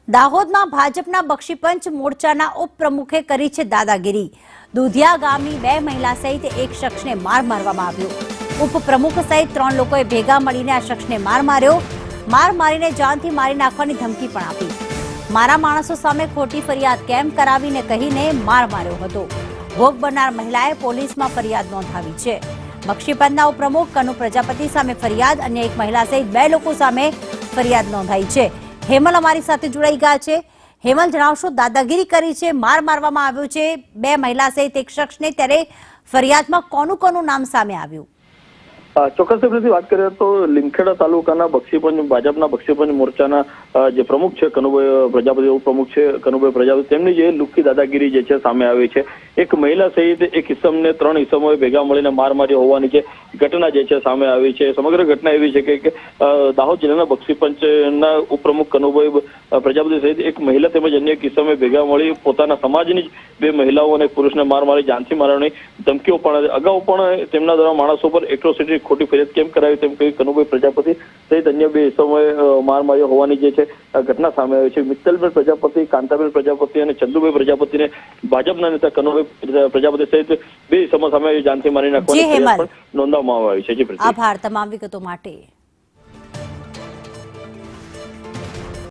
દાહોદમાં ભાજપના બક્ષીપંચ મોરચાના ઉપપ્રમુખે કરી છે દાદાગીરી। દુધિયા ગામની 2 મહિલા સહિત એક શખ્સને માર મારવામાં આવ્યો। ઉપપ્રમુખ સહિત 3 લોકોએ ભેગા મળીને આ શખ્સને માર માર્યો। માર મારીને જાનથી મારી નાખવાની ધમકી પણ આપી। મારા માણસો સામે ખોટી ફરિયાદ કેમ કરાવીને કહીને માર માર્યો હતો। ભોગ બનનાર મહિલાએ પોલીસમાં ફરિયાદ નોંધાવી છે। બક્ષીપંચના ઉપપ્રમુખ કનુ પ્રજાપતિ સામે ફરિયાદ, અન્ય એક મહિલા સહિત 2 લોકો સામે ફરિયાદ નોંધાઈ છે। હેમલ અમારી સાથે જોડાઈ ગયા છે। હેમલ, જણાવશો, દાદાગીરી કરી છે, માર મારવામાં આવ્યો છે 2 મહિલા સહિત એક શખ્સને, ત્યારે ફરિયાદમાં કોનું નામ સામે આવ્યું? ચોક્કસ વાત કરીએ તો લીમખેડા તાલુકાના બક્ષીપંચ ભાજપના બક્ષીપંચ મોરચાના જે પ્રમુખ છે કનુભાઈ પ્રજાપતિ, ઉપપ્રમુખ છે કનુભાઈ પ્રજાપતિ, તેમની જે લુખ્ખી દાદાગીરી જે છે સામે આવી છે। એક મહિલા સહિત એક ઇસમને 3 ઇસમોએ ભેગા મળીને માર માર્યો હોવાની જે ઘટના જે છે સામે આવી છે। સમગ્ર ઘટના એવી છે કે દાહોદ જિલ્લાના બક્ષીપંચના ઉપપ્રમુખ કનુભાઈ પ્રજાપતિ સહિત એક મહિલા તેમજ અન્ય એક ઇસમે ભેગા મળી પોતાના સમાજની જ 2 મહિલાઓ અને એક પુરુષને માર મારી જાનથી મારવાની ધમકીઓ પણ અગાઉ પણ તેમના દ્વારા માણસો પર એટ્રોસિટી ખોટી ફરિયાદ કેમ કરાવી તેમ કહી કનુભાઈ પ્રજાપતિ સહિત અન્ય 2 ઇસમોએ માર માર્યો હોવાની જે છે ઘટના સામે આવી છે। મિત્તલબેન પ્રજાપતિ, કાંતાબેન પ્રજાપતિ અને ચંદુભાઈ પ્રજાપતિને ભાજપના નેતા કનુભાઈ પ્રજાપતિ સહિત 2 ઇસમો સામે જાનથી મારી નાખવાની ફરિયાદ પણ નોંધવામાં આવી છે। આભાર તમામ વિગતો માટે।